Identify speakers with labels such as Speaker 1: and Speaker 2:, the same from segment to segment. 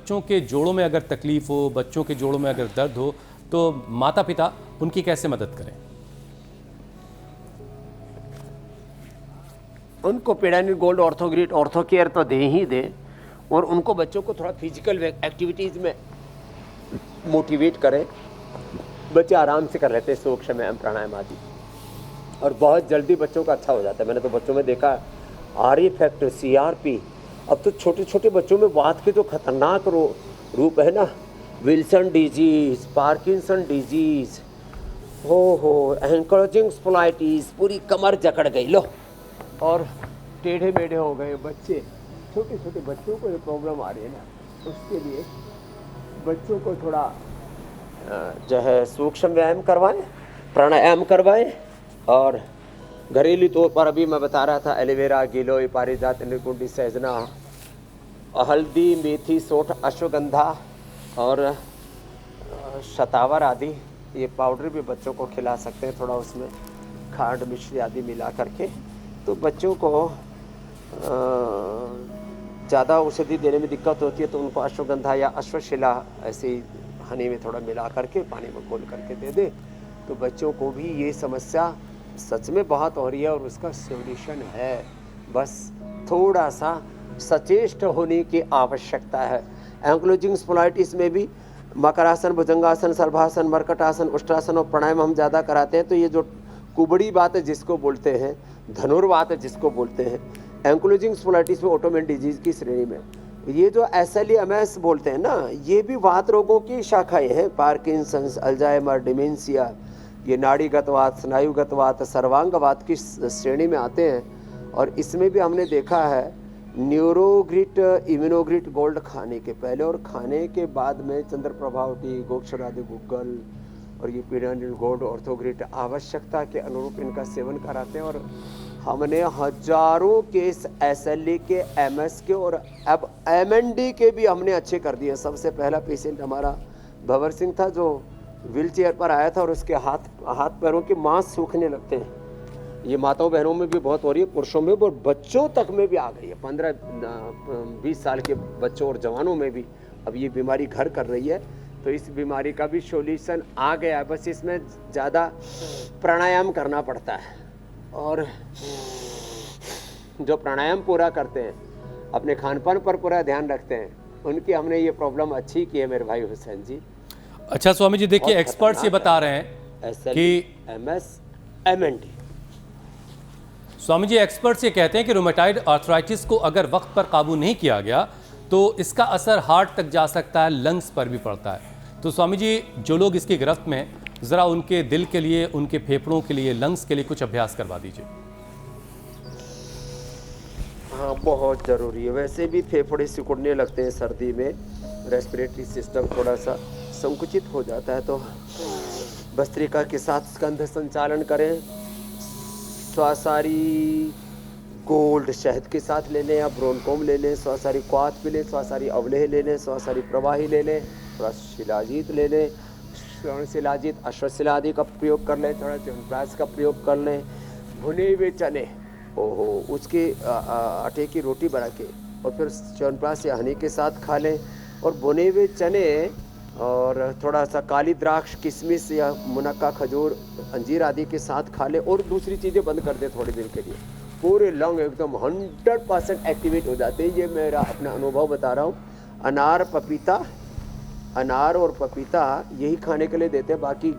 Speaker 1: बच्चों के जोड़ों में अगर तकलीफ हो, बच्चों के जोड़ों में अगर दर्द हो, तो माता पिता उनकी कैसे मदद करें?
Speaker 2: उनको पेडानिल गोल्ड ऑर्थोग्रिट ऑर्थो केयर तो दे ही दे, और उनको बच्चों को थोड़ा फिजिकल एक्टिविटीज़ में मोटिवेट करें। बच्चे आराम से कर लेते हैं सूक्ष्म व्यायाम प्राणायाम आदि, और बहुत जल्दी बच्चों का अच्छा हो जाता है। मैंने तो बच्चों में देखा आर इफेक्ट, CRP। अब तो छोटे छोटे बच्चों में वात के जो खतरनाक रूप है ना, विल्सन डिजीज, पार्किंसन डिजीज, हो एंकलोजिंग स्पोलाइटिस, पूरी कमर जकड़ गई लो, और टेढ़े मेढ़े हो गए बच्चे। छोटे छोटे बच्चों को ये प्रॉब्लम आ रही है ना, उसके लिए बच्चों को थोड़ा जो है सूक्ष्म व्यायाम करवाएं, प्राणायाम करवाएं, और घरेलू तौर पर अभी मैं बता रहा था एलोवेरा, गिलोय, पारिजात, निकुंडी, सहजना, हल्दी, मेथी, सोंठ, अश्वगंधा और शतावर आदि, ये पाउडर भी बच्चों को खिला सकते हैं, थोड़ा उसमें खांड मिश्री आदि मिला करके। तो बच्चों को ज़्यादा औषधि देने में दिक्कत होती है तो उनको अश्वगंधा या अश्वशिला ऐसी हनी में थोड़ा मिला करके पानी में घोल करके दे दे, तो बच्चों को भी ये समस्या सच में बहुत हो रही है और उसका सॉल्यूशन है। बस थोड़ा सा सचेष्ट होने की आवश्यकता है। एंक्लोजिंग स्पोलाइटिस में भी मकरासन, भुजंगासन, सर्वासन, मर्कटासन, उष्ट्रासन और प्राणायाम हम ज़्यादा कराते हैं। तो ये जो कुबड़ी बात है जिसको बोलते हैं, धनुर्वात है जिसको बोलते हैं, एंक्लोजिंग स्पोलाइटिस में ऑटोइम्यून डिजीज की श्रेणी में। ये जो SLEMS बोलते हैं ना, ये भी वात रोगों की शाखाएं हैं। पार्किंसंस, अल्जाइमर, डिमेंशिया, ये नाड़ीगत वात, स्नायुगत वात, सर्वांगवात की श्रेणी में आते हैं। और इसमें भी हमने देखा है न्यूरोग्रिट, इम्यूनोग्रिट गोल्ड खाने के पहले और खाने के बाद में चंद्रप्रभावटी, गोक्षरादि गुग्गल और ये पेडानिल गोल्ड ऑर्थोग्रिट आवश्यकता के अनुरूप इनका सेवन कराते हैं। और हमने हजारों केस SLE के, MS के और अब MND के भी हमने अच्छे कर दिए। सबसे पहला पेशेंट हमारा भंवर सिंह था जो व्हील चेयर पर आया था और उसके हाथ पैरों के मांस सूखने लगते हैं। ये माताओं बहनों में भी बहुत हो रही है, पुरुषों में भी और बच्चों तक में भी आ गई है। 15-20 साल के बच्चों और जवानों में भी अब ये बीमारी घर कर रही है। तो इस बीमारी का भी सॉल्यूशन आ गया है, बस इसमें ज़्यादा प्राणायाम करना पड़ता है। और जो प्राणायाम पूरा करते हैं, अपने खान पान पर पूरा ध्यान रखते हैं, उनकी हमने ये प्रॉब्लम अच्छी की है मेरे भाई हुसैन जी।
Speaker 1: अच्छा स्वामी जी, देखिए एक्सपर्ट्स ये बता रहे हैं कि
Speaker 2: MS, MND।
Speaker 1: Swami ji experts ये कहते हैं कि रोमेटाइड आर्थराइटिस को अगर वक्त पर काबू नहीं किया गया तो इसका असर हार्ट तक जा सकता है, लंग्स पर भी पड़ता है। तो स्वामी जी, जो लोग इसकी गिरफ्त में, ज़रा उनके दिल के लिए, उनके फेफड़ों के लिए, लंग्स के लिए कुछ अभ्यास करवा दीजिए।
Speaker 2: हाँ, बहुत ज़रूरी है। वैसे भी फेफड़े सिकुड़ने लगते हैं सर्दी में, रेस्पिरेटरी सिस्टम थोड़ा सा संकुचित हो जाता है। तो भस्त्रिका के साथ स्कंध संचालन करें, स्वासारी गोल्ड शहद के साथ ले लें या ब्रोनकोम ले लें, स्वासारी क्वाथ भी लें, स्वासारी अवलेह ले लें, स्वासारी प्रवाही ले लें, थोड़ा शिलाजीत ले लें, श्रवण शिलाजीत, अश्वशिला आदि का प्रयोग कर लें, थोड़ा च्यवनप्राश का प्रयोग कर लें। भुने हुए चने, ओहो, उसके आटे की रोटी बना के और फिर च्यवनप्राश या हनी के साथ खा लें। और भुने हुए चने और थोड़ा सा काली द्राक्ष, किशमिश या मुनक्का, खजूर, अंजीर आदि के साथ खा लें। और दूसरी चीज़ें बंद कर दें थोड़ी देर के लिए, पूरे लंग एकदम 100% एक्टिवेट हो जाते हैं। ये मेरा अपना अनुभव बता रहा हूँ। अनार, पपीता, अनार और पपीता यही खाने के लिए देते हैं। बाकी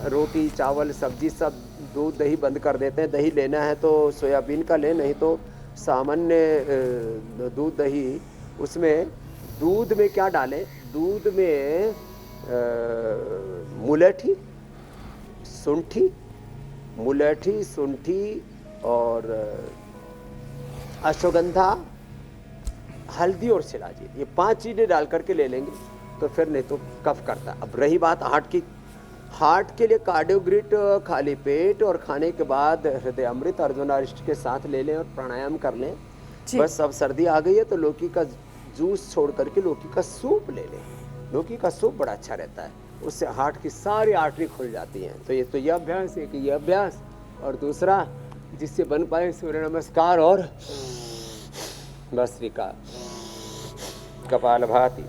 Speaker 2: रोटी, चावल, सब्जी सब, दूध, दही बंद कर देते हैं। दही लेना है तो सोयाबीन का लें, नहीं तो सामान्य दूध, दही। उसमें दूध में क्या डालें? दूध में मुलेठी, शुंठी और अश्वगंधा, हल्दी और शिलाजीत, ये 5 चीज़ें डाल करके ले लेंगे तो फिर नहीं तो कफ करता। अब रही बात हार्ट की, हार्ट के लिए कार्डियोग्रिट खाली पेट और खाने के बाद हृदय अमृत अर्जुनारिष्ट के साथ ले लें और प्राणायाम कर लें। बस अब सर्दी आ गई है तो लौकी का जूस छोड़ करके लौकी का सूप ले लें। लौकी का सूप बड़ा अच्छा रहता है, उससे हार्ट की सारी आर्टरी खुल जाती हैं। तो ये अभ्यास है कि ये अभ्यास, और दूसरा जिससे बन पाए सूर्य नमस्कार और भस्त्रिका, कपालभाति।